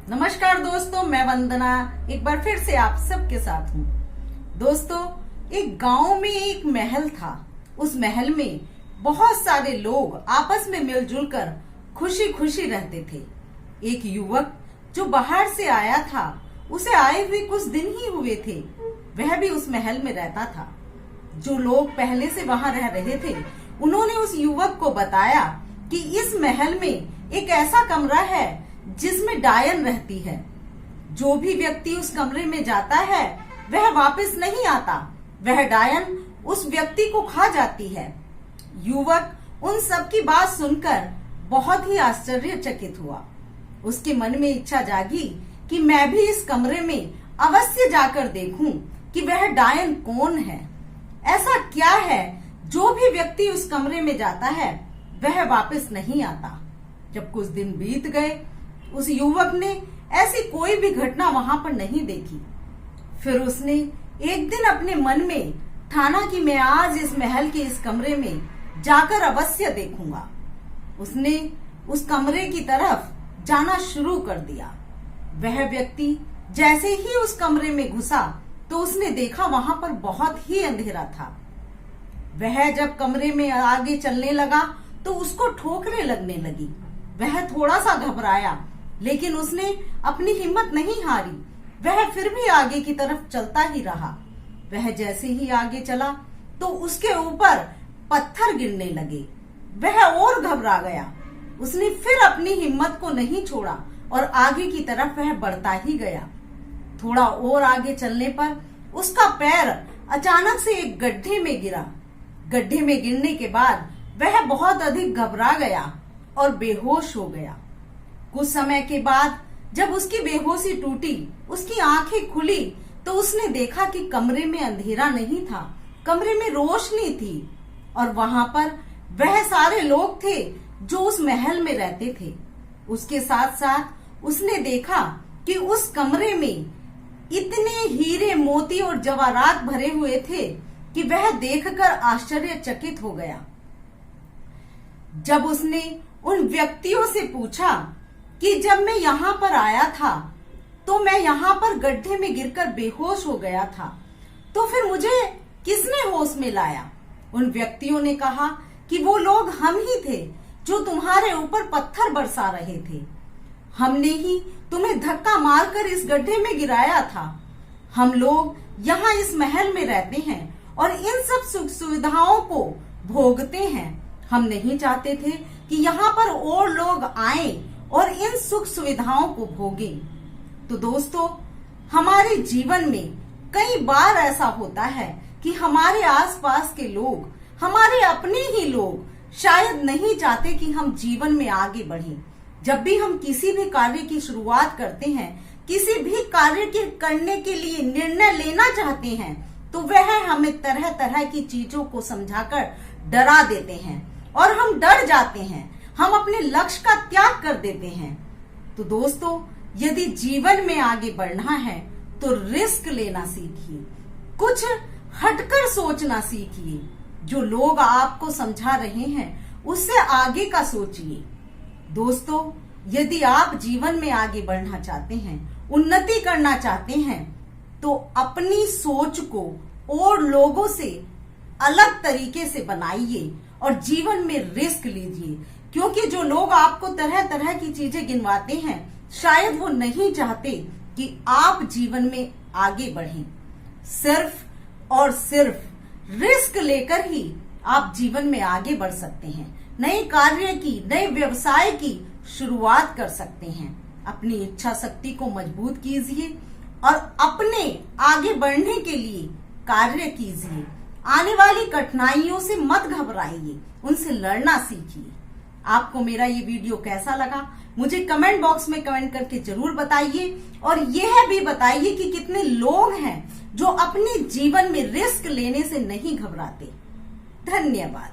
नमस्कार दोस्तों, मैं वंदना एक बार फिर से आप सबके साथ हूँ। दोस्तों, एक गांव में एक महल था। उस महल में बहुत सारे लोग आपस में मिलजुल कर खुशी खुशी रहते थे। एक युवक जो बाहर से आया था, उसे आए हुए कुछ दिन ही हुए थे। वह भी उस महल में रहता था। जो लोग पहले से वहां रह रहे थे, उन्होंने उस युवक को बताया कि इस महल में एक ऐसा कमरा है जिसमें डायन रहती है। जो भी व्यक्ति उस कमरे में जाता है वह वापस नहीं आता। वह डायन उस व्यक्ति को खा जाती है। युवक उन सब की बात सुनकर बहुत ही आश्चर्यचकित हुआ। उसके मन में इच्छा जागी कि मैं भी इस कमरे में अवश्य जाकर देखूं कि वह डायन कौन है। ऐसा क्या है जो भी व्यक्ति उस कमरे में जाता है वह वापस नहीं आता। जब कुछ दिन बीत गए, उस युवक ने ऐसी कोई भी घटना वहां पर नहीं देखी। फिर उसने एक दिन अपने मन में ठाना कि मैं आज इस महल के इस कमरे में जाकर अवश्य देखूंगा। उसने उस कमरे की तरफ जाना शुरू कर दिया। वह व्यक्ति जैसे ही उस कमरे में घुसा तो उसने देखा वहां पर बहुत ही अंधेरा था। वह जब कमरे में आगे चलने लगा तो उसको ठोकरें लगने लगी। वह थोड़ा सा घबराया, लेकिन उसने अपनी हिम्मत नहीं हारी। वह फिर भी आगे की तरफ चलता ही रहा। वह जैसे ही आगे चला तो उसके ऊपर पत्थर गिरने लगे। वह और घबरा गया। उसने फिर अपनी हिम्मत को नहीं छोड़ा और आगे की तरफ वह बढ़ता ही गया। थोड़ा और आगे चलने पर उसका पैर अचानक से एक गड्ढे में गिरा। गड्ढे में गिरने के बाद वह बहुत अधिक घबरा गया और बेहोश हो गया। कुछ समय के बाद जब उसकी बेहोशी टूटी, उसकी आंखें खुली तो उसने देखा कि कमरे में अंधेरा नहीं था, कमरे में रोशनी थी और वहां पर वह सारे लोग थे जो उस महल में रहते थे। उसके साथ साथ उसने देखा कि उस कमरे में इतने हीरे, मोती और जवाहरात भरे हुए थे कि वह देखकर आश्चर्यचकित हो गया। जब उसने उन व्यक्तियों से पूछा कि जब मैं यहाँ पर आया था तो मैं यहाँ पर गड्ढे में गिरकर बेहोश हो गया था, तो फिर मुझे किसने होश में लाया? उन व्यक्तियों ने कहा कि वो लोग हम ही थे जो तुम्हारे ऊपर पत्थर बरसा रहे थे। हमने ही तुम्हें धक्का मारकर इस गड्ढे में गिराया था। हम लोग यहाँ इस महल में रहते हैं और इन सब सुख सुविधाओं को भोगते हैं। हम नहीं चाहते थे कि यहाँ पर और लोग आए और इन सुख सुविधाओं को भोगें। तो दोस्तों, हमारे जीवन में कई बार ऐसा होता है कि हमारे आसपास के लोग, हमारे अपने ही लोग शायद नहीं चाहते कि हम जीवन में आगे बढ़ें। जब भी हम किसी भी कार्य की शुरुआत करते हैं, किसी भी कार्य के करने के लिए निर्णय लेना चाहते हैं, तो वह हमें तरह तरह की चीजों को समझाकर डरा देते हैं और हम डर जाते हैं। हम अपने लक्ष्य का त्याग कर देते हैं। तो दोस्तों, यदि जीवन में आगे बढ़ना है तो रिस्क लेना सीखिए, कुछ हटकर सोचना सीखिए। जो लोग आपको समझा रहे हैं उससे आगे का सोचिए। दोस्तों, यदि आप जीवन में आगे बढ़ना चाहते हैं, उन्नति करना चाहते हैं, तो अपनी सोच को और लोगों से अलग तरीके से बनाइए और जीवन में रिस्क लीजिए। क्योंकि जो लोग आपको तरह तरह की चीजें गिनवाते हैं, शायद वो नहीं चाहते कि आप जीवन में आगे बढ़ें। सिर्फ और सिर्फ रिस्क लेकर ही आप जीवन में आगे बढ़ सकते हैं। नए कार्य की, नए व्यवसाय की शुरुआत कर सकते हैं। अपनी इच्छा शक्ति को मजबूत कीजिए और अपने आगे बढ़ने के लिए कार्य कीजिए। आने वाली कठिनाइयों से मत घबराइए, उनसे लड़ना सीखिए। आपको मेरा ये वीडियो कैसा लगा मुझे कमेंट बॉक्स में कमेंट करके जरूर बताइए और यह भी बताइए कि कितने लोग हैं जो अपने जीवन में रिस्क लेने से नहीं घबराते। धन्यवाद।